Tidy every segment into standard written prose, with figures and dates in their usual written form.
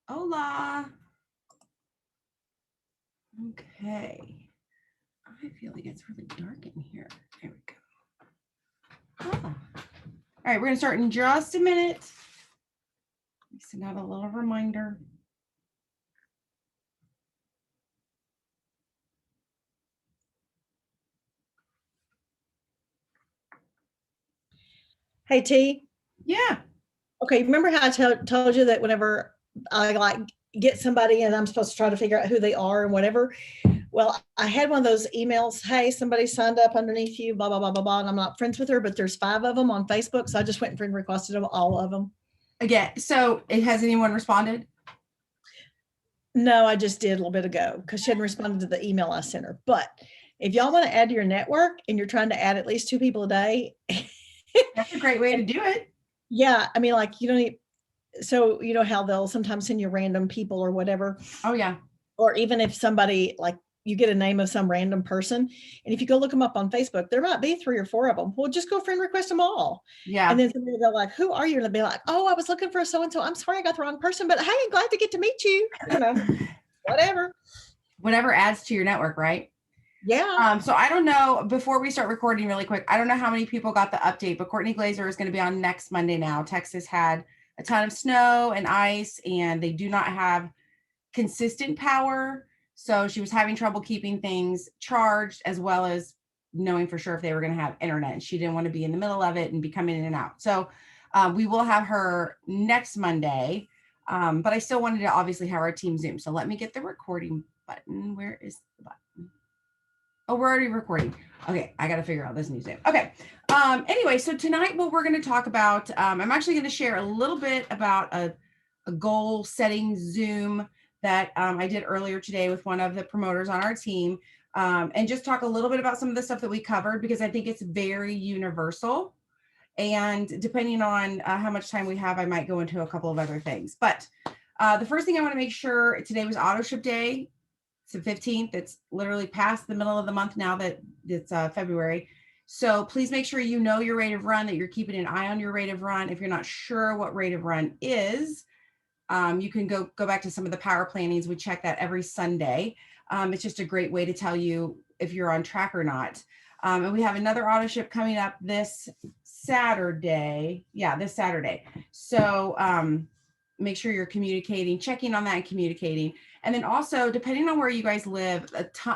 Hola. Okay. I feel like it's really dark in here. There we go. All right, we're going to start in just a minute. Send out a little reminder. Hey T. Yeah. Okay, remember how I told you that whenever I like get somebody and I'm supposed to try to figure out who they are and whatever. Well, I had one of those emails. Hey, somebody signed up underneath you, blah blah blah blah blah. And I'm not friends with her, but there's 5 of them on Facebook, so I just went and friend requested them, all of them. Again, so has anyone responded? No, I just did a little bit ago because she hadn't responded to the email I sent her. But if y'all want to add to your network and you're trying to add at least 2 people a day, That's a great way to do it. yeah, I mean, like you don't need, so you know how they'll sometimes send you random people or whatever. Oh, yeah. Or even if somebody like you get a name of some random person, and if you go look them up on Facebook, there might be 3 or 4 of them. Well, just go friend request them all. Yeah. And then somebody will go like, who are you? And they'll be like, oh, I was looking for so and so. I'm sorry I got the wrong person, but hey, I'm glad to get to meet you. You know, whatever. Whatever adds to your network, right? Yeah. So I don't know, before we start recording really quick, I don't know how many people got the update, but Courtney Glazer is going to be on next Monday now. Texas had a ton of snow and ice, and they do not have consistent power. So she was having trouble keeping things charged, as well as knowing for sure if they were going to have internet. And she didn't want to be in the middle of it and be coming in and out. So we will have her next Monday. But I still wanted to obviously have our team Zoom. So let me get the recording button. Where is the button? Oh, we're already recording. Okay, I got to figure out this new Zoom. Okay. Anyway, so tonight what we're going to talk about, I'm actually going to share a little bit about a goal setting Zoom that I did earlier today with one of the promoters on our team, and just talk a little bit about some of the stuff that we covered, because I think it's very universal. And depending on how much time we have, I might go into a couple of other things. But the first thing I want to make sure, today was auto ship day. It's the 15th. It's literally past the middle of the month now that it's February. So please make sure you know your rate of run, that you're keeping an eye on your rate of run. If you're not sure what rate of run is, you can go back to some of the power plannings. We check that every Sunday. It's just a great way to tell you if you're on track or not. And we have another auto ship coming up this Saturday. Yeah, this Saturday. So make sure you're communicating, checking on that and communicating. And then also, depending on where you guys live,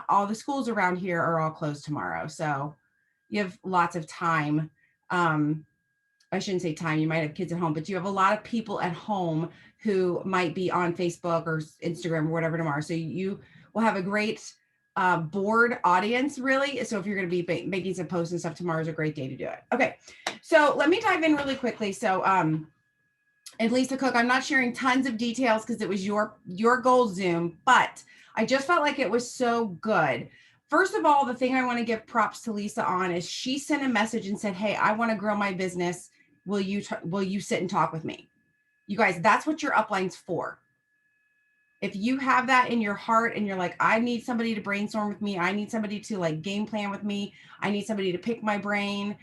all the schools around here are all closed tomorrow. So you have lots of time. I shouldn't say time, you might have kids at home, but you have a lot of people at home who might be on Facebook or Instagram or whatever tomorrow. So you will have a great board audience, really. So if you're going to be making some posts and stuff, tomorrow is a great day to do it. Okay, so let me dive in really quickly. So and Lisa Cook, I'm not sharing tons of details because it was your goal Zoom, but I just felt like it was so good. First of all, the thing I want to give props to Lisa on is she sent a message and said, hey, I want to grow my business. Will you sit and talk with me? You guys, that's what your upline's for. If you have that in your heart and you're like, I need somebody to brainstorm with me, I need somebody to like game plan with me, I need somebody to pick my brain,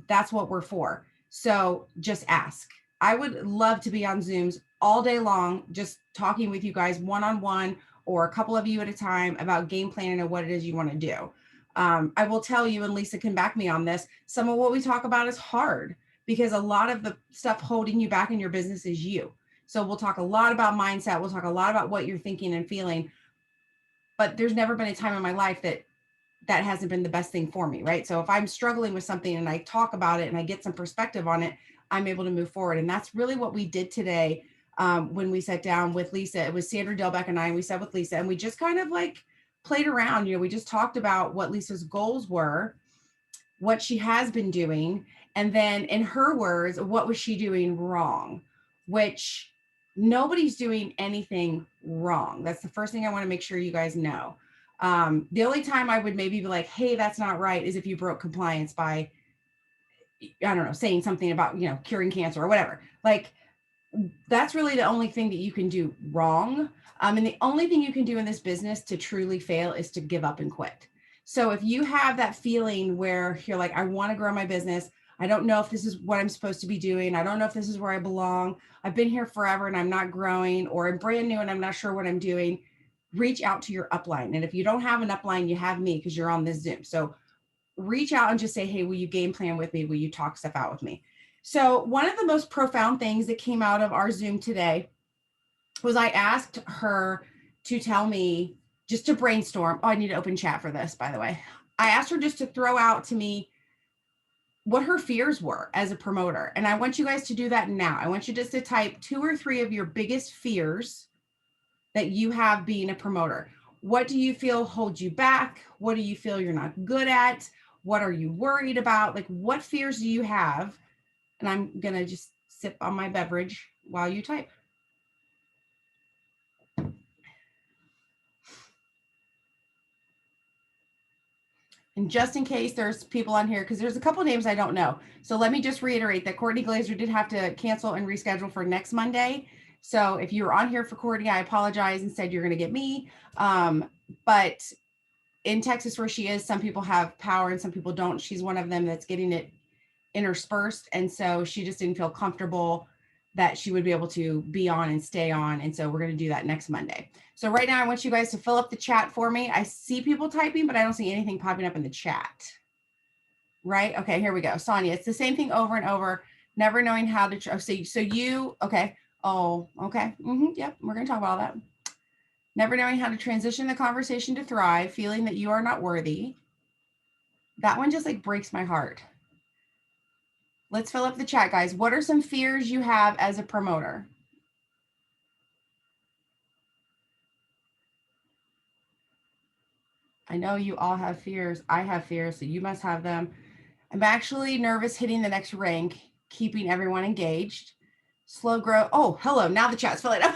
that's what we're for. So just ask. I would love to be on Zooms all day long, just talking with you guys one-on-one or a couple of you at a time about game planning and what it is you want to do. I will tell you, and Lisa can back me on this, some of what we talk about is hard because a lot of the stuff holding you back in your business is you. So we'll talk a lot about mindset. We'll talk a lot about what you're thinking and feeling. But there's never been a time in my life that hasn't been the best thing for me, right? So if I'm struggling with something and I talk about it and I get some perspective on it, I'm able to move forward. And that's really what we did today when we sat down with Lisa. It was Sandra Delbeck and I, and we sat with Lisa and we just kind of like played around. We just talked about what Lisa's goals were, what she has been doing, and then in her words, what was she doing wrong, which nobody's doing anything wrong. That's the first thing I want to make sure you guys know. The only time I would maybe be like, hey, that's not right, is if you broke compliance by, I don't know, saying something about, curing cancer or whatever. Like, that's really the only thing that you can do wrong. And the only thing you can do in this business to truly fail is to give up and quit. So if you have that feeling where you're like, I want to grow my business, I don't know if this is what I'm supposed to be doing. I don't know if this is where I belong. I've been here forever and I'm not growing, or I'm brand new and I'm not sure what I'm doing. Reach out to your upline. And if you don't have an upline, you have me because you're on this Zoom. So reach out and just say, hey, will you game plan with me? Will you talk stuff out with me? So one of the most profound things that came out of our Zoom today was I asked her to tell me, just to brainstorm. Oh, I need to open chat for this, by the way. I asked her just to throw out to me what her fears were as a promoter. And I want you guys to do that now. I want you just to type 2 or 3 of your biggest fears that you have being a promoter. What do you feel holds you back? What do you feel you're not good at? What are you worried about? Like, what fears do you have? And I'm going to just sip on my beverage while you type. And just in case there's people on here, because there's a couple names I don't know. So let me just reiterate that Courtney Glazer did have to cancel and reschedule for next Monday. So if you were on here for Courtney, I apologize and said you're going to get me. But in Texas where she is, some people have power and some people don't. She's one of them that's getting it interspersed. And so she just didn't feel comfortable that she would be able to be on and stay on. And so we're going to do that next Monday. So right now I want you guys to fill up the chat for me. I see people typing, but I don't see anything popping up in the chat. Right? Okay, here we go. Sonia, it's the same thing over and over, never knowing how to, so you, okay. Oh, okay. Yep, we're going to talk about all that. Never knowing how to transition the conversation to thrive, feeling that you are not worthy. That one just like breaks my heart. Let's fill up the chat, guys. What are some fears you have as a promoter? I know you all have fears. I have fears, so you must have them. I'm actually nervous hitting the next rank, keeping everyone engaged. Slow growth. Oh, hello. Now the chat's filling up.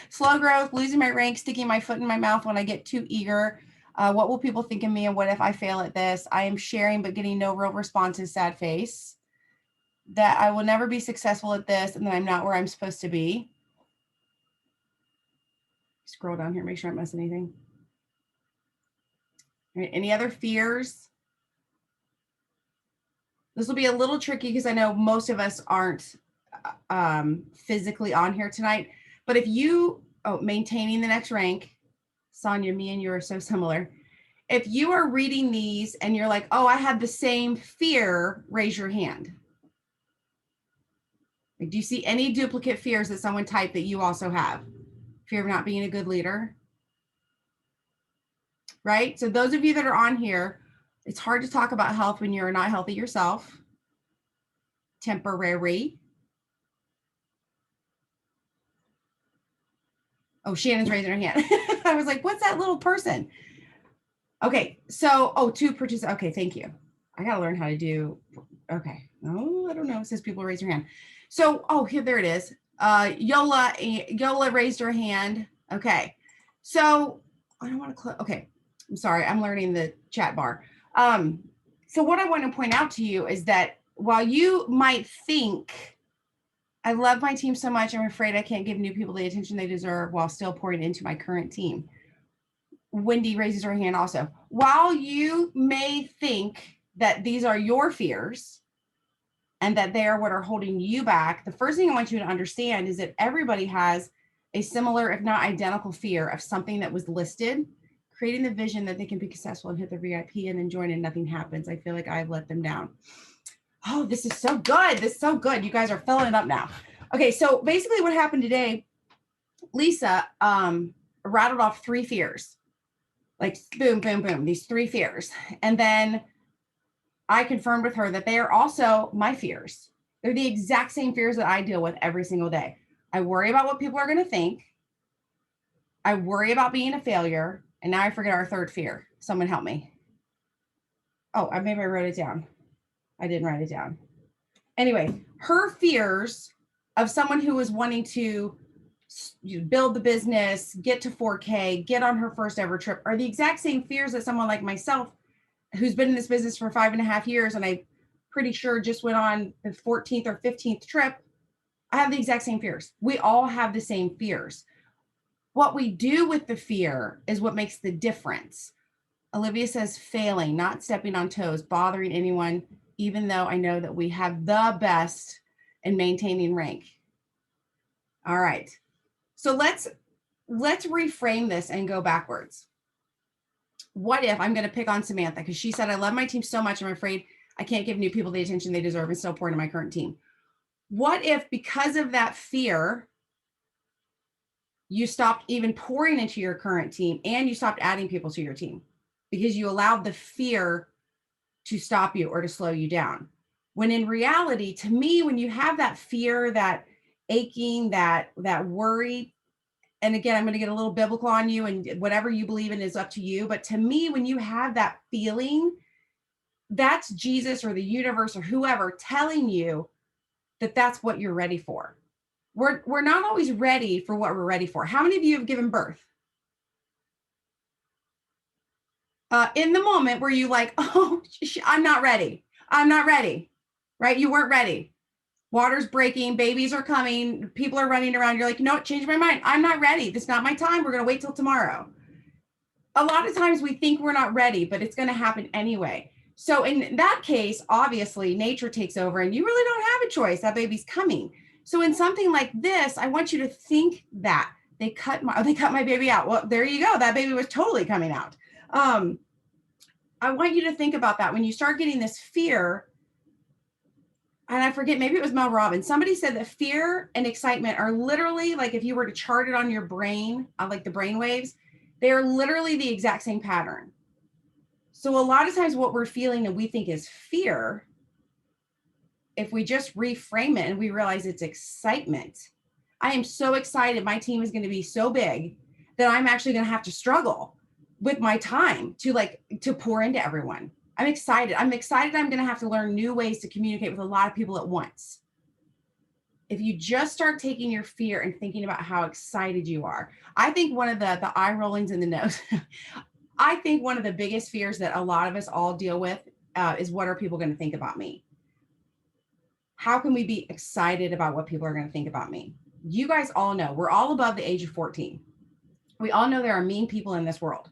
Slow growth, losing my rank, sticking my foot in my mouth when I get too eager. What will people think of me, and what if I fail at this? I am sharing but getting no real responses, sad face. That I will never be successful at this, and that I'm not where I'm supposed to be. Scroll down here, make sure I don't miss anything. All right, any other fears? This will be a little tricky because I know most of us aren't physically on here tonight. But if you, maintaining the next rank, Sonia, me and you are so similar. If you are reading these and you're like, oh, I had the same fear, raise your hand. Like, do you see any duplicate fears that someone typed that you also have? Fear of not being a good leader, right? So those of you that are on here, it's hard to talk about health when you're not healthy yourself. Temporary. Oh, Shannon's raising her hand. I was like, what's that little person? Okay, so, to participate. Okay, thank you. I got to learn how to do, okay. Oh, I don't know. It says people raise your hand. So, here, there it is. Yola raised her hand. Okay, so I don't want to close. Okay, I'm sorry. I'm learning the chat bar. So what I want to point out to you is that while you might think, I love my team so much, I'm afraid I can't give new people the attention they deserve while still pouring into my current team. Wendy raises her hand also. While you may think that these are your fears and that they are what are holding you back, the first thing I want you to understand is that everybody has a similar, if not identical, fear of something that was listed, creating the vision that they can be successful and hit the VIP and then join and nothing happens. I feel like I've let them down. Oh, this is so good. This is so good. You guys are filling it up now. Okay, so basically what happened today, Lisa rattled off 3 fears. Like boom, boom, boom, these 3 fears. And then I confirmed with her that they are also my fears. They're the exact same fears that I deal with every single day. I worry about what people are going to think. I worry about being a failure. And now I forget our 3rd fear. Someone help me. Oh, maybe I wrote it down. I didn't write it down. Anyway, her fears of someone who is wanting to build the business, get to 4K, get on her first ever trip are the exact same fears that someone like myself, who's been in this business for 5.5 years, and I'm pretty sure just went on the 14th or 15th trip. I have the exact same fears. We all have the same fears. What we do with the fear is what makes the difference. Olivia says failing, not stepping on toes, bothering anyone even though I know that we have the best in maintaining rank. All right. So let's reframe this and go backwards. What if I'm going to pick on Samantha because she said, I love my team so much. I'm afraid I can't give new people the attention they deserve and still pour into my current team. What if because of that fear, you stopped even pouring into your current team and you stopped adding people to your team because you allowed the fear to stop you or to slow you down? When in reality, to me, when you have that fear, that aching, that worry, and again, I'm going to get a little biblical on you, and whatever you believe in is up to you. But to me, when you have that feeling, that's Jesus or the universe or whoever telling you that that's what you're ready for. We're not always ready for what we're ready for. How many of you have given birth? In the moment where you like, oh, I'm not ready. I'm not ready, right? You weren't ready. Water's breaking, babies are coming, people are running around. You're like, no, change my mind. I'm not ready. This is not my time. We're going to wait till tomorrow. A lot of times we think we're not ready, but it's going to happen anyway. So in that case, obviously nature takes over and you really don't have a choice. That baby's coming. So in something like this, I want you to think that they cut my baby out. Well, there you go. That baby was totally coming out. I want you to think about that when you start getting this fear. And I forget, maybe it was Mel Robbins. Somebody said that fear and excitement are literally like if you were to chart it on your brain, like the brain waves, they're literally the exact same pattern. So a lot of times what we're feeling and we think is fear, if we just reframe it and we realize it's excitement. I am so excited. My team is going to be so big that I'm actually going to have to struggle with my time to pour into everyone. I'm excited. I'm going to have to learn new ways to communicate with a lot of people at once. If you just start taking your fear and thinking about how excited you are, I think one of the eye rollings in the nose, I think one of the biggest fears that a lot of us all deal with is what are people going to think about me? How can we be excited about what people are going to think about me? You guys all know we're all above the age of 14. We all know there are mean people in this world.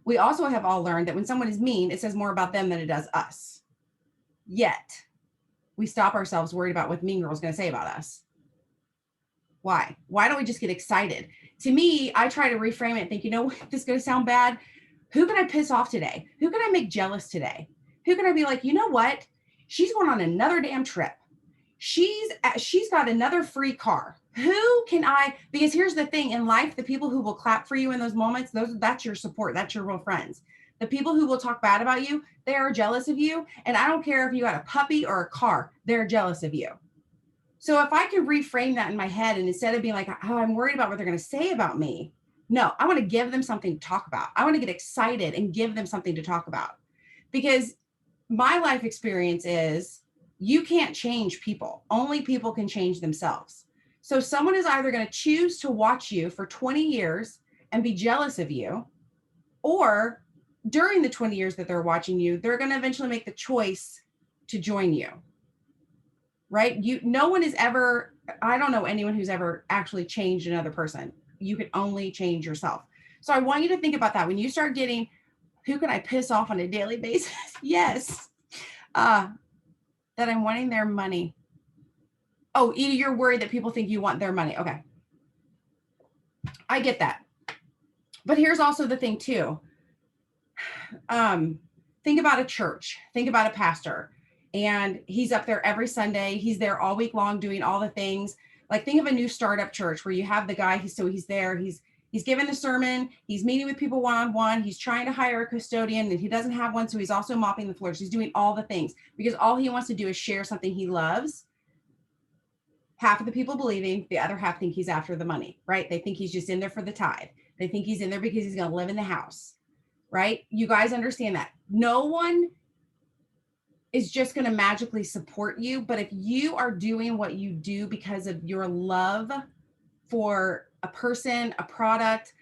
We also have all learned that when someone is mean, it says more about them than it does us. Yet, we stop ourselves worried about what Mean Girl is going to say about us. Why? Why don't we just get excited? To me, I try to reframe it and think, you know what, this is going to sound bad. Who can I piss off today? Who can I make jealous today? Who can I be like, you know what? She's going on another damn trip. She's got another free car. Who can I, because here's the thing in life, the people who will clap for you in those moments, that's your support. That's your real friends. The people who will talk bad about you, they are jealous of you. And I don't care if you got a puppy or a car, they're jealous of you. So if I can reframe that in my head and instead of being like, oh, I'm worried about what they're going to say about me. No, I want to give them something to talk about. I want to get excited and give them something to talk about, because my life experience is you can't change people. Only people can change themselves. So someone is either going to choose to watch you for 20 years and be jealous of you, or during the 20 years that they're watching you, they're going to eventually make the choice to join you. Right? No one is ever, I don't know anyone who's ever actually changed another person. You can only change yourself. So I want you to think about that. When you start getting, who can I piss off on a daily basis? Yes. That I'm wanting their money. Oh, Edie, you're worried that people think you want their money. Okay. I get that. But here's also the thing too. Think about a church. Think about a pastor. And he's up there every Sunday. He's there all week long doing all the things. Like think of a new startup church where you have the guy, he's there, he's giving the sermon, he's meeting with people one-on-one, he's trying to hire a custodian and he doesn't have one. So he's also mopping the floors. He's doing all the things because all he wants to do is share something he loves. Half of the people believing, the other half think he's after the money, right? They think he's just in there for the tithe. They think he's in there because he's going to live in the house, right? You guys understand that. No one is just going to magically support you. But if you are doing what you do because of your love for a person, a product,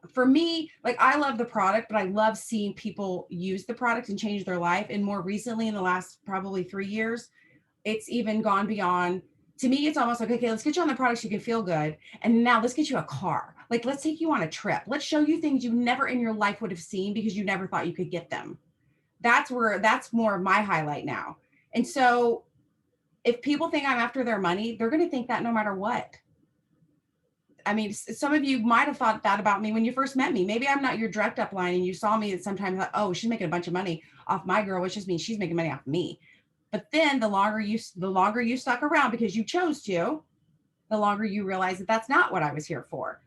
for me, like I love the product, but I love seeing people use the product and change their life. And more recently, in the last probably 3 years, it's even gone beyond. To me, it's almost like, okay, let's get you on the products you can feel good. And now let's get you a car. Like, let's take you on a trip. Let's show you things you never in your life would have seen because you never thought you could get them. That's more of my highlight now. And so if people think I'm after their money, they're going to think that no matter what. I mean, some of you might have thought that about me when you first met me. Maybe I'm not your direct upline and you saw me and sometimes like, oh, she's making a bunch of money off my girl, which just means she's making money off me. But then the longer you stuck around because you chose to, the longer you realize that that's not what I was here for.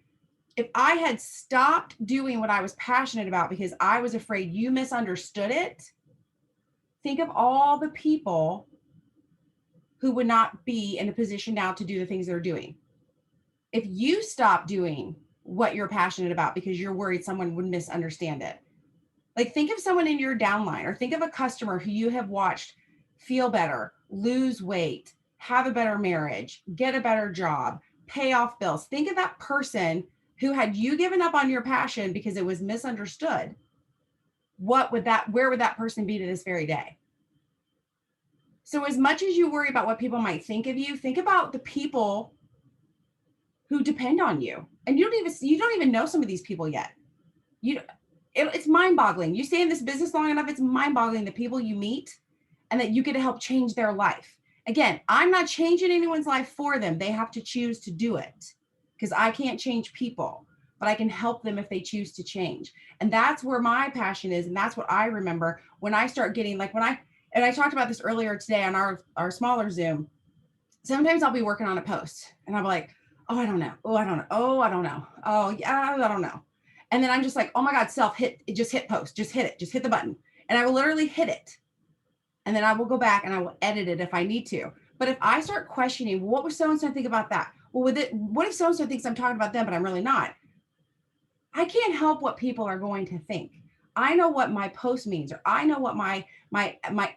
If I had stopped doing what I was passionate about because I was afraid you misunderstood it, think of all the people who would not be in a position now to do the things they're doing. If you stop doing what you're passionate about because you're worried someone would misunderstand it, like think of someone in your downline or think of a customer who you have watched feel better, lose weight, have a better marriage, get a better job, pay off bills. Think of that person who had you given up on your passion because it was misunderstood. Where would that person be to this very day? So as much as you worry about what people might think of you, think about the people who depend on you. And you don't even know some of these people yet. It's mind-boggling. You stay in this business long enough, it's mind-boggling the people you meet and that you get to help change their life. Again, I'm not changing anyone's life for them. They have to choose to do it because I can't change people, but I can help them if they choose to change. And that's where my passion is. And that's what I remember when I start getting and I talked about this earlier today on our smaller Zoom. Sometimes I'll be working on a post and I'll be like, oh, I don't know. Oh, I don't know. Oh, I don't know. Oh, yeah, I don't know. And then I'm just like, oh my God, just hit post, just hit it, just hit the button. And I will literally hit it. And then I will go back and I will edit it if I need to. But if I start questioning, what would so-and-so think about that? Well, what if so-and-so thinks I'm talking about them, but I'm really not? I can't help what people are going to think. I know what my post means, or I know what my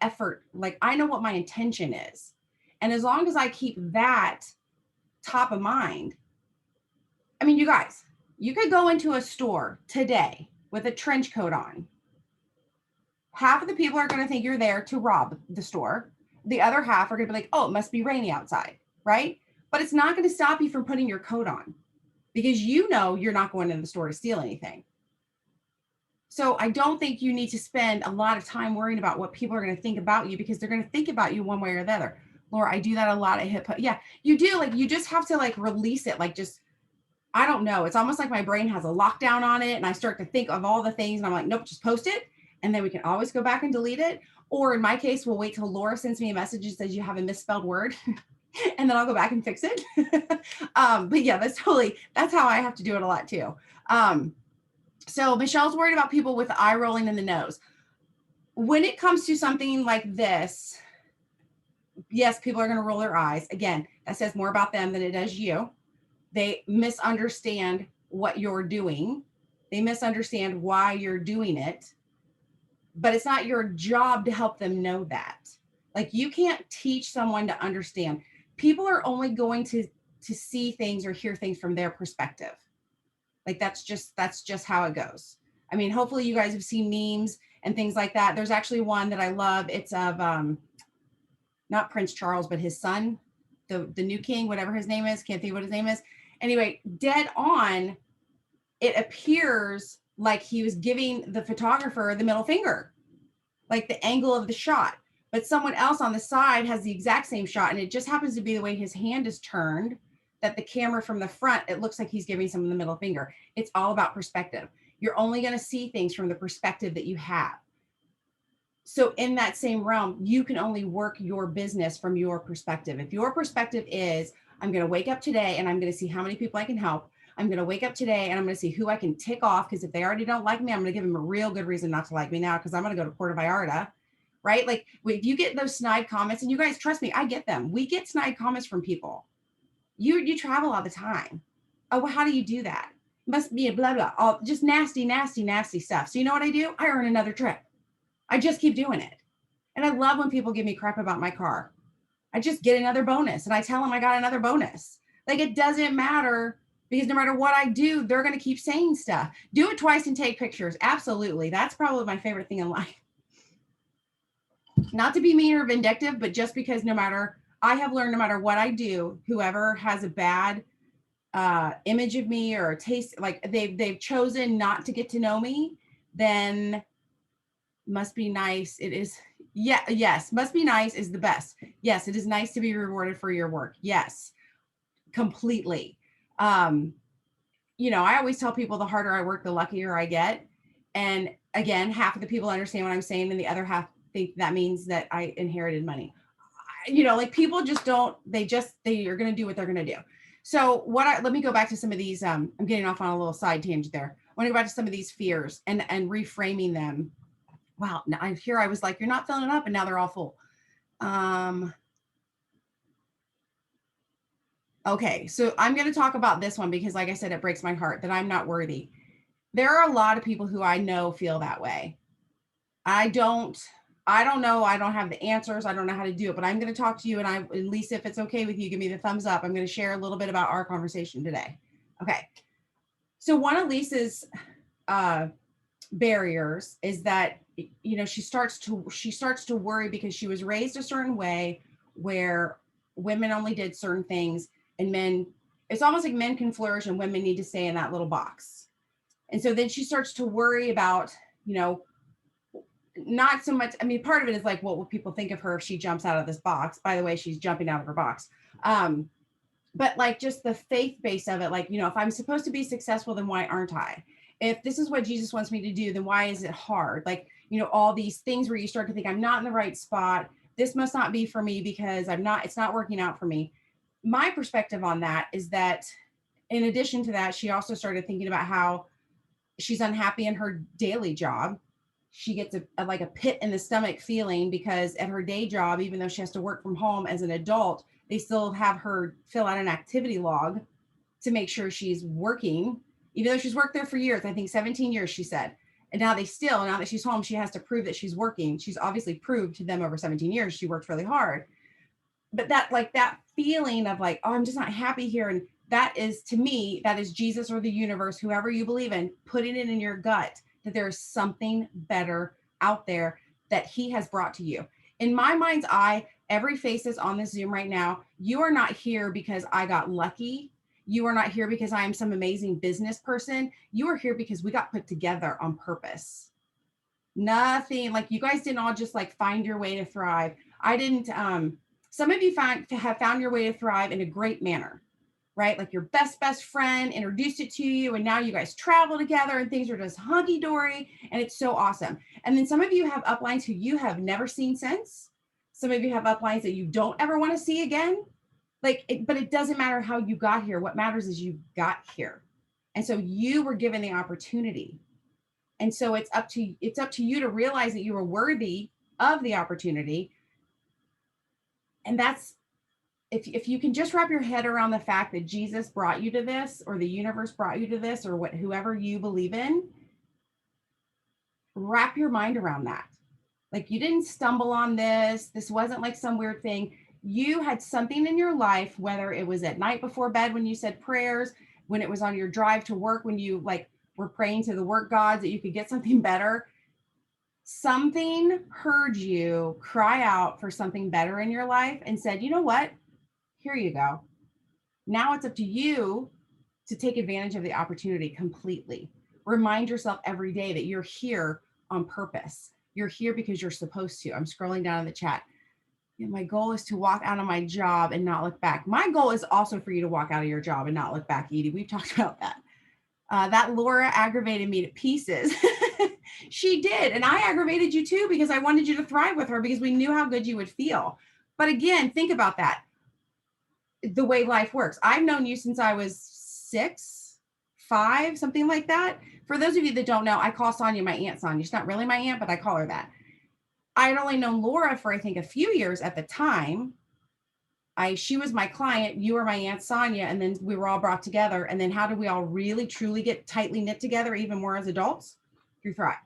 effort, like I know what my intention is. And as long as I keep that top of mind, I mean, you guys, you could go into a store today with a trench coat on. Half of the people are going to think you're there to rob the store. The other half are going to be like, oh, it must be rainy outside, right? But it's not going to stop you from putting your coat on because you know you're not going in the store to steal anything. So I don't think you need to spend a lot of time worrying about what people are going to think about you because they're going to think about you one way or the other. Laura, I do that a lot at Hip Hop. Yeah, you do. Like, you just have to like release it. Like, just, I don't know. It's almost like my brain has a lockdown on it and I start to think of all the things and I'm like, nope, just post it. And then we can always go back and delete it. Or in my case, we'll wait till Laura sends me a message and says you have a misspelled word. And then I'll go back and fix it. But yeah, that's how I have to do it a lot too. So Michelle's worried about people with eye rolling in the nose. When it comes to something like this, yes, people are going to roll their eyes. Again, that says more about them than it does you. They misunderstand what you're doing. They misunderstand why you're doing it. But it's not your job to help them know that. Like, you can't teach someone to understand. People are only going to see things or hear things from their perspective. Like, that's just how it goes. I mean, hopefully you guys have seen memes and things like that. There's actually one that I love. It's of not Prince Charles, but his son, the new king, whatever his name is. Can't think of what his name is. Anyway, dead on, it appears like he was giving the photographer the middle finger, like the angle of the shot. But someone else on the side has the exact same shot, and it just happens to be the way his hand is turned that the camera from the front, it looks like he's giving someone the middle finger. It's all about perspective. You're only going to see things from the perspective that you have. So in that same realm, you can only work your business from your perspective. If your perspective is, I'm going to wake up today and I'm going to see how many people I can help. I'm going to wake up today and I'm going to see who I can tick off, because if they already don't like me, I'm going to give them a real good reason not to like me now, because I'm going to go to Puerto Vallarta, right? Like, if you get those snide comments, and you guys, trust me, I get them. We get snide comments from people. You travel all the time. Oh, well, how do you do that? Must be a blah, blah, all just nasty, nasty, nasty stuff. So you know what I do? I earn another trip. I just keep doing it. And I love when people give me crap about my car. I just get another bonus and I tell them I got another bonus. Like, it doesn't matter, because no matter what I do, they're going to keep saying stuff. Do it twice and take pictures. Absolutely. That's probably my favorite thing in life. Not to be mean or vindictive, but just because I have learned no matter what I do, whoever has a bad image of me or a taste, like they've chosen not to get to know me, then must be nice. It is, Yeah, yes, must be nice is the best. Yes, it is nice to be rewarded for your work. Yes, completely. Um, I always tell people the harder I work, the luckier I get. And again, half of the people understand what I'm saying, and the other half think that means that I inherited money. Like people just don't, they are going to do what they're going to do. So let me go back to some of these. I'm getting off on a little side tangent there. I want to go back to some of these fears and reframing them. Wow. Now I was like, you're not filling it up, and now they're all full. Okay. So I'm going to talk about this one because like I said, it breaks my heart that I'm not worthy. There are a lot of people who I know feel that way. I don't know. I don't have the answers. I don't know how to do it, but I'm going to talk to you. And at least if it's okay with you, give me the thumbs up. I'm going to share a little bit about our conversation today. Okay. So one of Lisa's barriers is that, she starts to worry because she was raised a certain way where women only did certain things and it's almost like men can flourish and women need to stay in that little box. And so then she starts to worry about, not so much. I mean, part of it is like, what will people think of her if she jumps out of this box? By the way, she's jumping out of her box. But like just the faith base of it, like, if I'm supposed to be successful, then why aren't I? If this is what Jesus wants me to do, then why is it hard? Like, all these things where you start to think I'm not in the right spot. This must not be for me because it's not working out for me. My perspective on that is that in addition to that, she also started thinking about how she's unhappy in her daily job. She gets like a pit in the stomach feeling because at her day job, even though she has to work from home as an adult, they still have her fill out an activity log to make sure she's working, even though she's worked there for years. I think 17 years, she said. And now now that she's home, she has to prove that she's working. She's obviously proved to them over 17 years she worked really hard. But that feeling of like, oh, I'm just not happy here. And that is, to me, that is Jesus or the universe, whoever you believe in, putting it in your gut that there is something better out there that he has brought to you. In my mind's eye, every face that's on this Zoom right now, you are not here because I got lucky. You are not here because I am some amazing business person. You are here because we got put together on purpose. Nothing like you guys didn't all just like find your way to thrive. I didn't. Some of you have found your way to thrive in a great manner, right? Like your best friend introduced it to you, and now you guys travel together and things are just hunky-dory, and it's so awesome. And then some of you have uplines who you have never seen since. Some of you have uplines that you don't ever want to see again. But it doesn't matter how you got here. What matters is you got here. And so you were given the opportunity. And so it's up to you to realize that you are worthy of the opportunity. And that's, if you can just wrap your head around the fact that Jesus brought you to this, or the universe brought you to this, or whoever you believe in, wrap your mind around that. Like you didn't stumble on this. This wasn't like some weird thing. You had something in your life, whether it was at night before bed when you said prayers, when it was on your drive to work, when you like were praying to the work gods that you could get something better. Something heard you cry out for something better in your life and said, you know what? Here you go. Now it's up to you to take advantage of the opportunity completely. Remind yourself every day that you're here on purpose. You're here because you're supposed to. I'm scrolling down in the chat. My goal is to walk out of my job and not look back. My goal is also for you to walk out of your job and not look back, Edie. We've talked about that. That Laura aggravated me to pieces. She did. And I aggravated you too, because I wanted you to thrive with her because we knew how good you would feel. But again, think about that. The way life works. I've known you since I was 6, 5, something like that. For those of you that don't know, I call Sonia my Aunt Sonia. She's not really my aunt, but I call her that. I had only known Laura for, I think, a few years at the time. She was my client, you were my Aunt Sonia, and then we were all brought together. And then how did we all really, truly get tightly knit together, even more as adults? Through Thrive,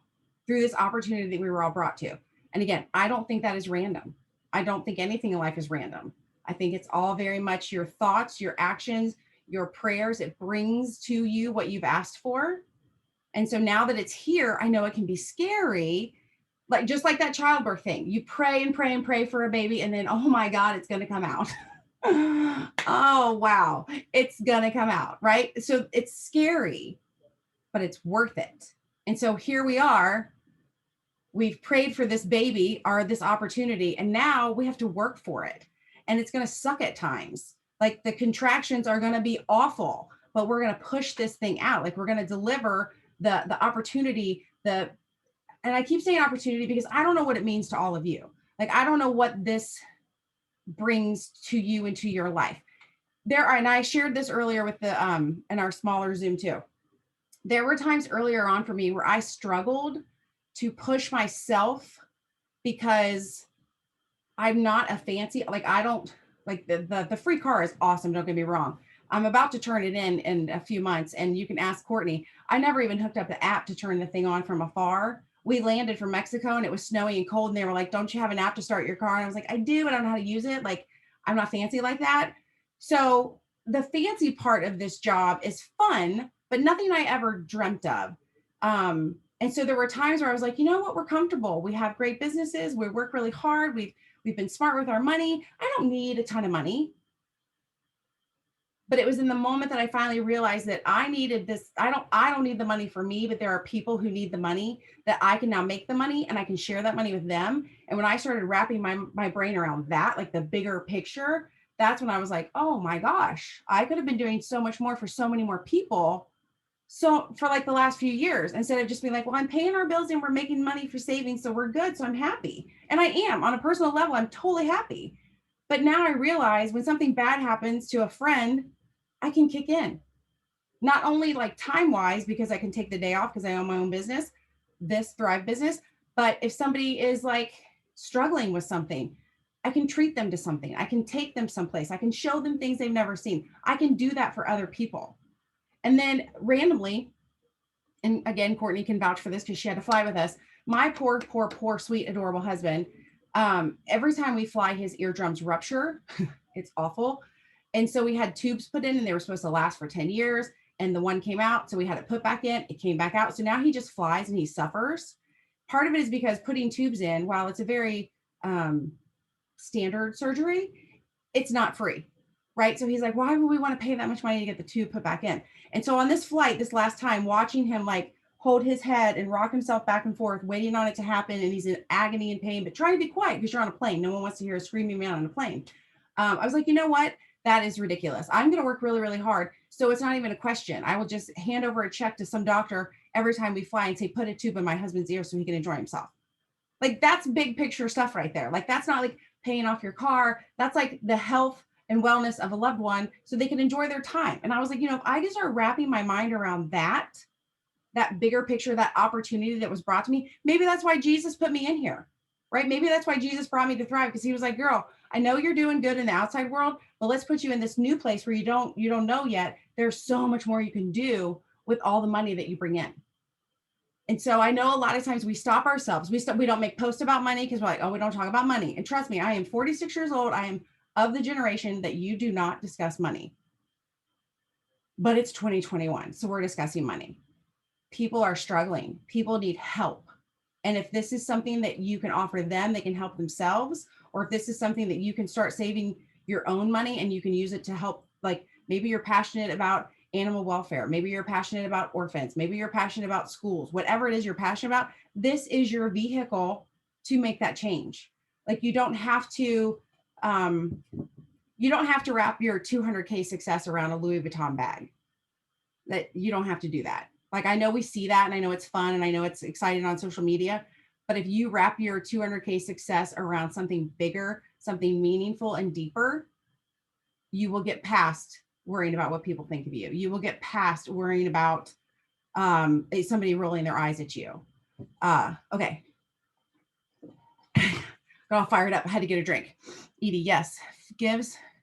through this opportunity that we were all brought to. And again, I don't think that is random. I don't think anything in life is random. I think it's all very much your thoughts, your actions, your prayers. It brings to you what you've asked for. And so now that it's here, I know it can be scary. Like just like that childbirth thing, you pray and pray and pray for a baby, and then, oh my God, it's going to come out. Oh, wow. It's going to come out, right? So it's scary, but it's worth it. And so here we are, we've prayed for this baby or this opportunity, and now we have to work for it. And it's going to suck at times. Like the contractions are going to be awful, but we're going to push this thing out. Like we're going to deliver the opportunity, and I keep saying opportunity because I don't know what it means to all of you. Like, I don't know what this brings to you into your life. And I shared this earlier with the in our smaller Zoom too. There were times earlier on for me where I struggled to push myself because I'm not a fancy, like I don't like the free car is awesome. Don't get me wrong. I'm about to turn it in a few months, and you can ask Courtney. I never even hooked up the app to turn the thing on from afar. We landed from Mexico and it was snowy and cold, and they were like, "Don't you have an app to start your car?" And I was like, "I do, but I don't know how to use it. Like, I'm not fancy like that." So the fancy part of this job is fun, but nothing I ever dreamt of. And so there were times where I was like, you know what, we're comfortable. We have great businesses. We work really hard. We've been smart with our money. I don't need a ton of money. But it was in the moment that I finally realized that I needed this. I don't need the money for me, but there are people who need the money, that I can now make the money and I can share that money with them. And when I started wrapping my brain around that, like the bigger picture, that's when I was like, oh my gosh, I could have been doing so much more for so many more people. So for like the last few years, instead of just being like, well, I'm paying our bills and we're making money for savings, so we're good. So I'm happy. And I am, on a personal level, I'm totally happy. But now I realize when something bad happens to a friend, I can kick in. Not only like time wise, because I can take the day off because I own my own business, this Thrive business, but if somebody is like struggling with something, I can treat them to something. I can take them someplace. I can show them things they've never seen. I can do that for other people. And then randomly, and again, Courtney can vouch for this because she had to fly with us. My poor, sweet, adorable husband. Every time we fly, his eardrums rupture. It's awful. And so we had tubes put in, and they were supposed to last for 10 years. And the one came out. So we had it put back in. It came back out. So now he just flies and he suffers. Part of it is because putting tubes in, while it's a very standard surgery, it's not free. Right. So he's like, why would we want to pay that much money to get the tube put back in? And so on this flight, this last time, watching him like hold his head and rock himself back and forth, waiting on it to happen. And he's in agony and pain, but trying to be quiet because you're on a plane. No one wants to hear a screaming man on a plane. I was like, you know what? That is ridiculous. I'm going to work really, really hard. So it's not even a question. I will just hand over a check to some doctor every time we fly and say, put a tube in my husband's ear so he can enjoy himself. Like that's big picture stuff right there. Like that's not like paying off your car. That's like the health and wellness of a loved one so they can enjoy their time. And I was like, you know, if I just start wrapping my mind around that bigger picture, that opportunity that was brought to me, maybe that's why Jesus put me in here, right? Maybe that's why Jesus brought me to Thrive, because he was like, girl, I know you're doing good in the outside world, but let's put you in this new place where you don't know yet. There's so much more you can do with all the money that you bring in. And so I know a lot of times we stop ourselves. We don't make posts about money because we're like, oh, we don't talk about money. And trust me, I am 46 years old. I am of the generation that you do not discuss money. But it's 2021, so we're discussing money. People are struggling. People need help. And if this is something that you can offer them, they can help themselves. Or if this is something that you can start saving your own money and you can use it to help, like maybe you're passionate about animal welfare. Maybe you're passionate about orphans. Maybe you're passionate about schools, whatever it is you're passionate about. This is your vehicle to make that change. Like you don't have to wrap your 200K success around a Louis Vuitton bag. That you don't have to do that. Like, I know we see that and I know it's fun and I know it's exciting on social media, but if you wrap your 200K success around something bigger, something meaningful and deeper, you will get past worrying about what people think of you. You will get past worrying about somebody rolling their eyes at you. Okay. Got all fired up. I had to get a drink. Edie, yes.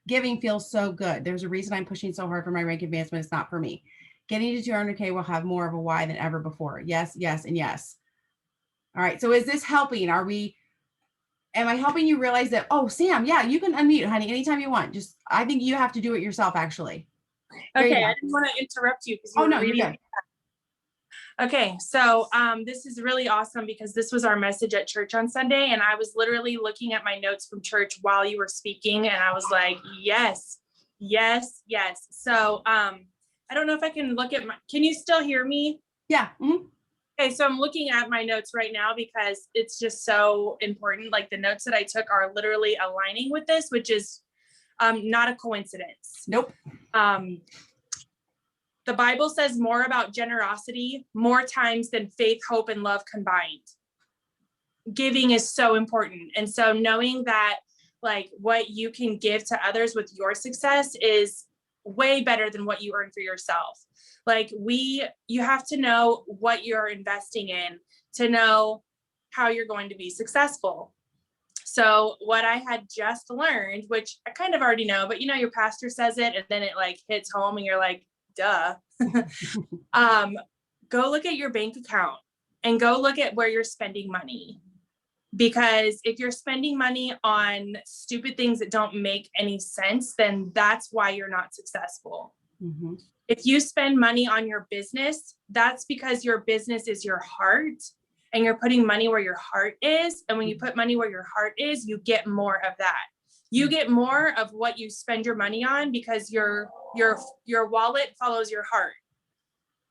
Giving feels so good. There's a reason I'm pushing so hard for my rank advancement. It's not for me. Getting to 200K will have more of a why than ever before. Yes, yes, and yes. All right. So is this helping? Am I helping you realize that, oh, Sam, yeah, you can unmute, honey, anytime you want. Just, I think you have to do it yourself, actually. Okay, I didn't want to interrupt you because you were reading. You're good. Okay, so this is really awesome because this was our message at church on Sunday, and I was literally looking at my notes from church while you were speaking, and I was like, yes, yes, yes. So I don't know if I can look at can you still hear me? Yeah. Mm-hmm. Okay, so I'm looking at my notes right now because it's just so important. Like the notes that I took are literally aligning with this, which is not a coincidence. Nope. The Bible says more about generosity more times than faith, hope, and love combined. Giving is so important. And so knowing that like what you can give to others with your success is way better than what you earn for yourself. Like you have to know what you're investing in to know how you're going to be successful. So what I had just learned, which I kind of already know, but your pastor says it and then it like hits home and you're like, duh. Go look at your bank account and go look at where you're spending money. Because if you're spending money on stupid things that don't make any sense, then that's why you're not successful. Mm-hmm. If you spend money on your business, that's because your business is your heart and you're putting money where your heart is. And when you put money where your heart is, you get more of that. You get more of what you spend your money on because your wallet follows your heart.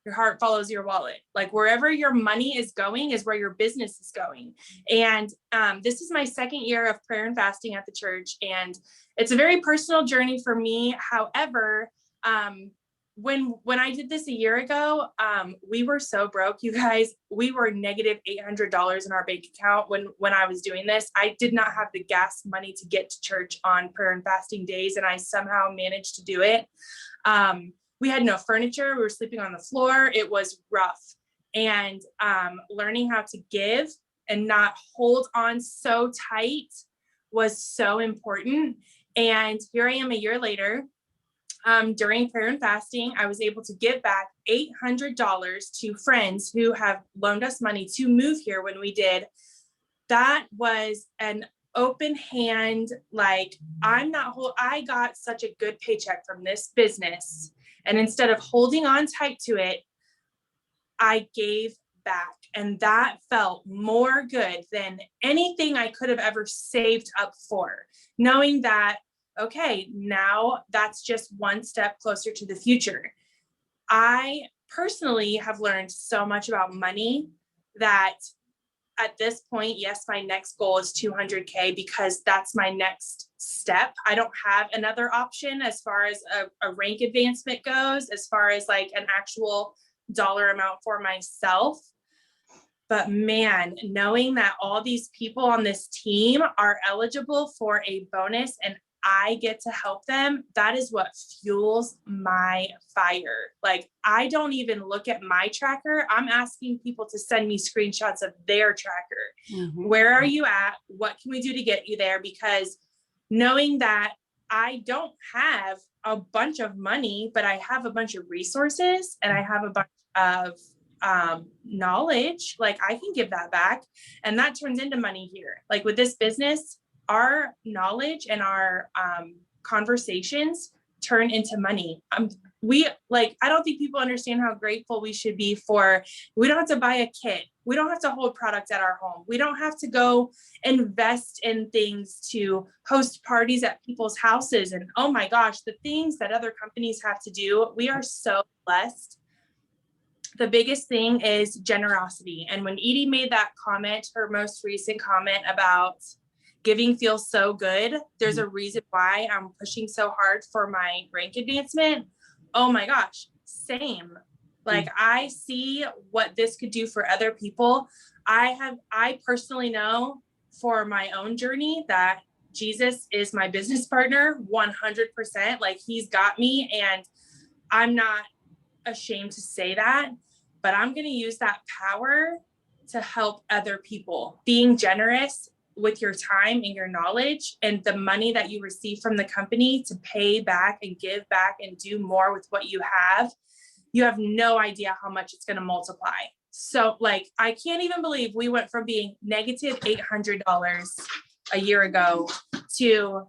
Your heart follows your wallet. Like wherever your money is going is where your business is going. And this is my second year of prayer and fasting at the church. And it's a very personal journey for me. However, when I did this a year ago, we were so broke, you guys. We were negative $800 in our bank account when I was doing this. I did not have the gas money to get to church on prayer and fasting days, and I somehow managed to do it. We had no furniture. We were sleeping on the floor. It was rough. And learning how to give and not hold on so tight was so important. And here I am a year later. During prayer and fasting, I was able to give back $800 to friends who have loaned us money to move here when we did. That was an open hand, like I got such a good paycheck from this business. And instead of holding on tight to it, I gave back. And that felt more good than anything I could have ever saved up for, knowing that, okay, now that's just one step closer to the future. I personally have learned so much about money that at this point, yes, my next goal is 200K because that's my next step. I don't have another option as far as a rank advancement goes, as far as like an actual dollar amount for myself. But man, knowing that all these people on this team are eligible for a bonus and I get to help them, that is what fuels my fire. Like, I don't even look at my tracker. I'm asking people to send me screenshots of their tracker. Mm-hmm. Where are you at? What can we do to get you there? Because knowing that I don't have a bunch of money, but I have a bunch of resources and I have a bunch of knowledge, like I can give that back. And that turns into money here. Like with this business, our knowledge and our conversations turn into money. I don't think people understand how grateful we should be for, we don't have to buy a kit. We don't have to hold products at our home. We don't have to go invest in things to host parties at people's houses. And oh my gosh, the things that other companies have to do, we are so blessed. The biggest thing is generosity. And when Edie made that comment, her most recent comment about giving feels so good, there's a reason why I'm pushing so hard for my rank advancement. Oh my gosh, same. Like I see what this could do for other people. I personally know for my own journey that Jesus is my business partner 100%. Like he's got me, and I'm not ashamed to say that, but I'm going to use that power to help other people. Being generous with your time and your knowledge and the money that you receive from the company to pay back and give back and do more with what you have no idea how much it's going to multiply. So like, I can't even believe we went from being negative $800 a year ago to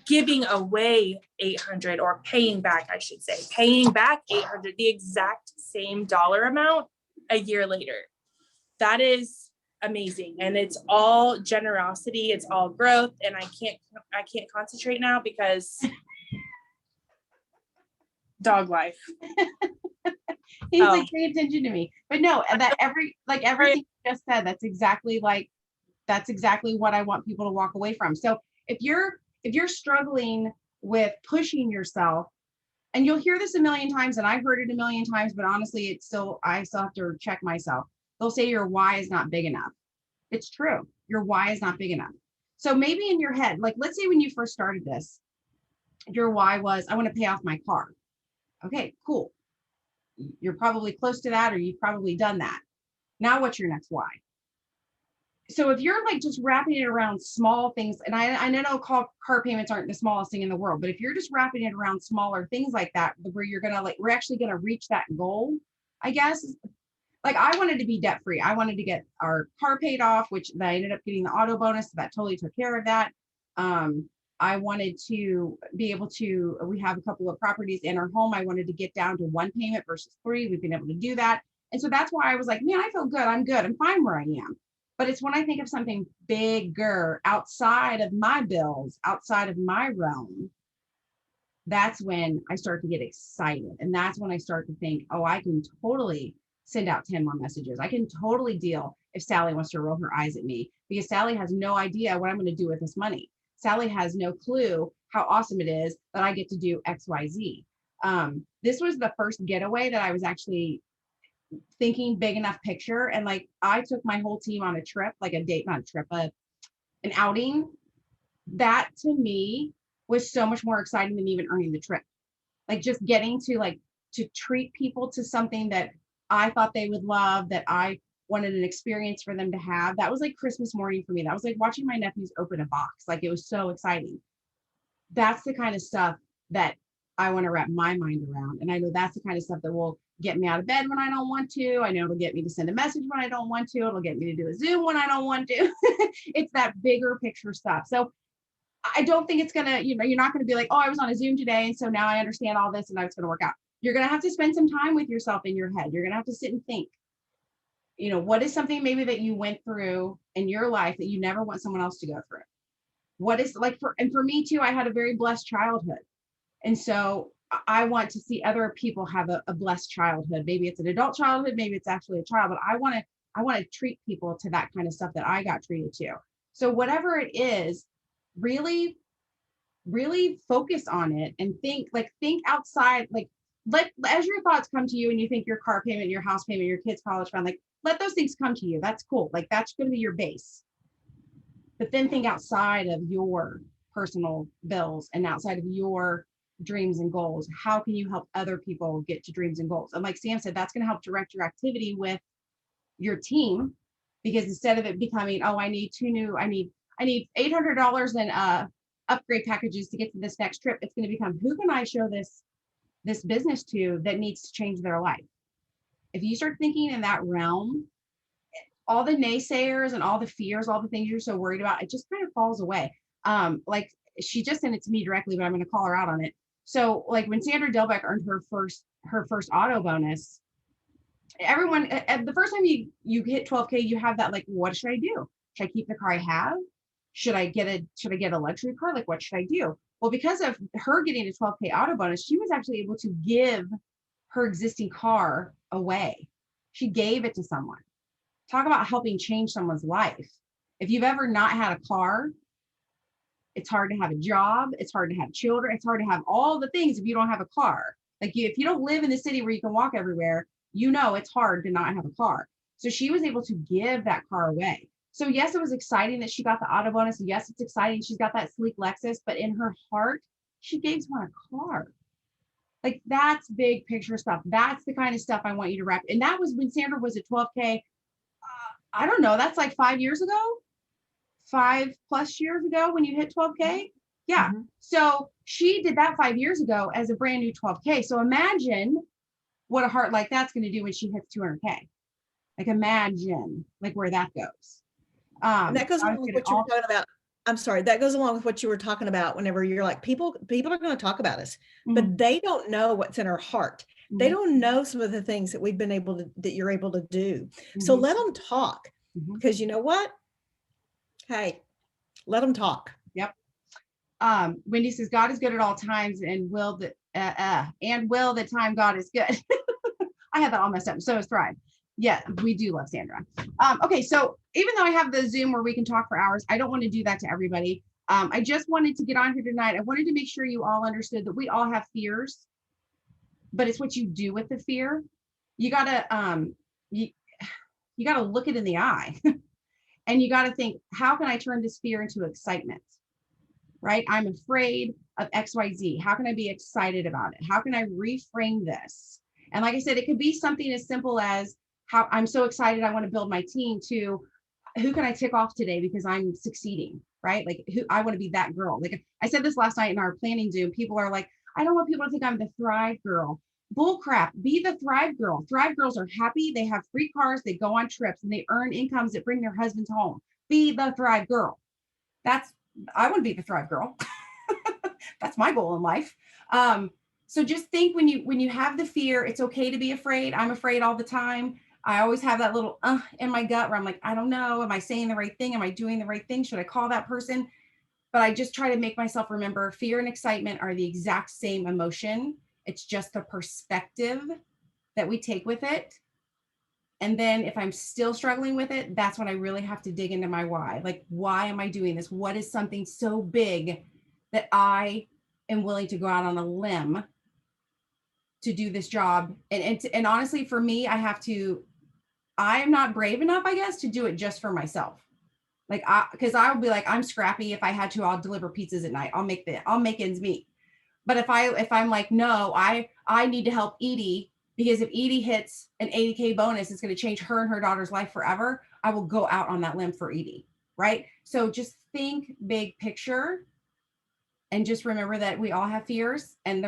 giving away 800, or paying back, I should say, paying back 800, the exact same dollar amount a year later. That is amazing. And it's all generosity. It's all growth. And I can't concentrate now because dog life. He's Oh. like, pay attention to me. But no, that everything you just said, that's exactly what I want people to walk away from. So if you're struggling with pushing yourself, and you'll hear this a million times, and I've heard it a million times, but honestly, I still have to check myself. They'll say your why is not big enough. It's true. Your why is not big enough. So maybe in your head, like let's say when you first started this, your why was, I want to pay off my car. Okay, cool. You're probably close to that, or you've probably done that. Now what's your next why? So if you're like just wrapping it around small things, and I know car payments aren't the smallest thing in the world, but if you're just wrapping it around smaller things like that, where we're actually gonna reach that goal, I guess. Like I wanted to be debt free. I wanted to get our car paid off, which I ended up getting the auto bonus, so that totally took care of that. I wanted to be able to. We have a couple of properties in our home. I wanted to get down to one payment versus three. We've been able to do that, and so that's why I was like, man, I feel good. I'm good. I'm fine where I am. But it's when I think of something bigger outside of my bills, outside of my realm, that's when I start to get excited. And that's when I start to think, oh, I can totally send out 10 more messages. I can totally deal if Sally wants to roll her eyes at me, because Sally has no idea what I'm going to do with this money. Sally has no clue how awesome it is that I get to do XYZ. This was the first getaway that I was actually thinking big enough picture, and like I took my whole team on a trip, like a date, not a trip, an outing. That to me was so much more exciting than even earning the trip. Like just getting to treat people to something that I thought they would love, that I wanted an experience for them to have. That was like Christmas morning for me. That was like watching my nephews open a box. Like it was so exciting. That's the kind of stuff that I want to wrap my mind around. And I know that's the kind of stuff that will get me out of bed when I don't want to. I know it'll get me to send a message when I don't want to. It'll get me to do a Zoom when I don't want to. It's that bigger picture stuff. So I don't think it's gonna, you're not gonna be like, oh, I was on a Zoom today, and so now I understand all this and now it's gonna work out. You're gonna have to spend some time with yourself in your head. You're gonna have to sit and think, what is something maybe that you went through in your life that you never want someone else to go through? What is like for me too, I had a very blessed childhood. And so I want to see other people have a blessed childhood. Maybe it's an adult childhood, maybe it's actually a child, but I want to treat people to that kind of stuff that I got treated to. So whatever it is, really, really focus on it and think outside, as your thoughts come to you and you think your car payment, your house payment, your kids' college fund, like let those things come to you. That's cool. Like that's going to be your base. But then think outside of your personal bills and outside of your dreams and goals. How can you help other people get to dreams and goals? And like Sam said, that's going to help direct your activity with your team, because instead of it becoming, oh, I need $800 in upgrade packages to get to this next trip, it's going to become, who can I show this business to that needs to change their life? If you start thinking in that realm, all the naysayers and all the fears, all the things you're so worried about, it just kind of falls away. Like she just sent it to me directly, but I'm going to call her out on it. So like when Sandra Delbeck earned her first auto bonus, everyone, at the first time you hit 12K, you have that, like, what should I do? Should I keep the car I have? Should I get a luxury car? Like, what should I do? Well, because of her getting a 12K auto bonus, she was actually able to give her existing car away. She gave it to someone. Talk about helping change someone's life. If you've ever not had a car, it's hard to have a job. It's hard to have children. It's hard to have all the things if you don't have a car. Like if you don't live in the city where you can walk everywhere, it's hard to not have a car. So she was able to give that car away. So yes, it was exciting that she got the auto bonus. Yes, it's exciting she's got that sleek Lexus, but in her heart, she gave someone a car. Like that's big picture stuff. That's the kind of stuff I want you to wrap. And that was when Sandra was at 12K. I don't know. That's like 5 years ago, 5+ years ago when you hit 12K. Yeah. Mm-hmm. So she did that 5 years ago as a brand new 12K. So imagine what a heart like that's going to do when she hits 200K. Like imagine like where that goes. And that goes along with what you were talking about. I'm sorry, that goes along with what you were talking about whenever you're like, people are going to talk about us, mm-hmm. but they don't know what's in our heart. Mm-hmm. They don't know some of the things that we've been able to, that you're able to do. Mm-hmm. So let them talk, because you know what? Hey, let them talk. Yep. Wendy says, God is good at all times, and will the time God is good. I had that all messed up. So is Thrive. Yeah, we do love Sandra. Okay, so even though I have the Zoom where we can talk for hours, I don't want to do that to everybody. I just wanted to get on here tonight. I wanted to make sure you all understood that we all have fears, but it's what you do with the fear. You gotta you gotta look it in the eye, and you gotta think, how can I turn this fear into excitement? Right? I'm afraid of XYZ. How can I be excited about it? How can I reframe this? And like I said, it could be something as simple as how I'm so excited I want to build my team, to who can I tick off today because I'm succeeding, right? Like who I want to be that girl. Like I said this last night in our planning Zoom, people are like, I don't want people to think I'm the Thrive girl. Bull crap. Be the Thrive girl. Thrive girls are happy. They have free cars. They go on trips and they earn incomes that bring their husbands home. Be the Thrive girl. I want to be the Thrive girl. That's my goal in life. So just think, when you have the fear, it's okay to be afraid. I'm afraid all the time. I always have that little in my gut where I'm like, I don't know. Am I saying the right thing? Am I doing the right thing? Should I call that person? But I just try to make myself remember fear and excitement are the exact same emotion. It's just the perspective that we take with it. And then if I'm still struggling with it, that's when I really have to dig into my why. Like, why am I doing this? What is something so big that I am willing to go out on a limb to do this job? And honestly, for me, I'm not brave enough, I guess, to do it just for myself. Like, because I'll be like, I'm scrappy. If I had to, I'll deliver pizzas at night. I'll make ends meet. But if I'm like, no, I need to help Edie, because if Edie hits an 80K bonus, it's going to change her and her daughter's life forever. I will go out on that limb for Edie. Right. So just think big picture, and just remember that we all have fears, and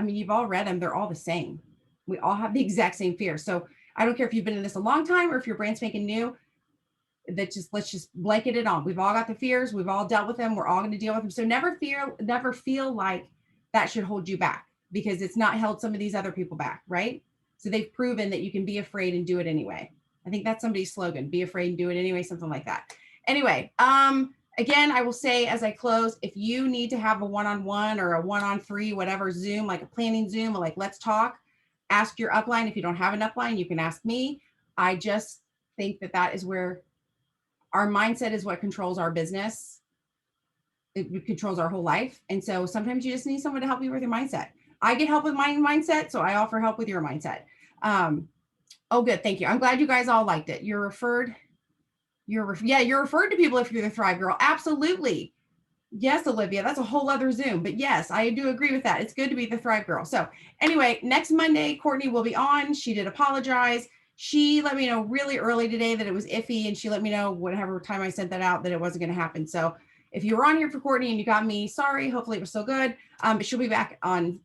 you've all read them. They're all the same. We all have the exact same fear. So I don't care if you've been in this a long time or if you're brand spanking new, let's just blanket it on. We've all got the fears. We've all dealt with them. We're all going to deal with them. So never feel like that should hold you back, because it's not held some of these other people back, right? So they've proven that you can be afraid and do it anyway. I think that's somebody's slogan: be afraid and do it anyway, something like that. Anyway, again, I will say as I close, if you need to have a one-on-one or a one-on-three, whatever Zoom, like a planning Zoom, or like let's talk, ask your upline. If you don't have an upline, you can ask me. I just think that is where our mindset is what controls our business. It controls our whole life. And so sometimes you just need someone to help you with your mindset. I get help with my mindset, so I offer help with your mindset. Oh, good. Thank you. I'm glad you guys all liked it. You're referred to people if you're the Thrive girl. Absolutely. Yes, Olivia, that's a whole other Zoom. But yes, I do agree with that. It's good to be the Thrive girl. So anyway, next Monday, Courtney will be on. She did apologize. She let me know really early today that it was iffy, and she let me know whatever time I sent that out that it wasn't going to happen. So if you were on here for Courtney and you got me, sorry. Hopefully it was still good. But she'll be back on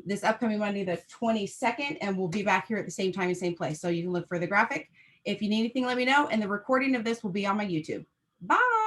this upcoming Monday, the 22nd, and we'll be back here at the same time and same place. So you can look for the graphic. If you need anything, let me know. And the recording of this will be on my YouTube. Bye.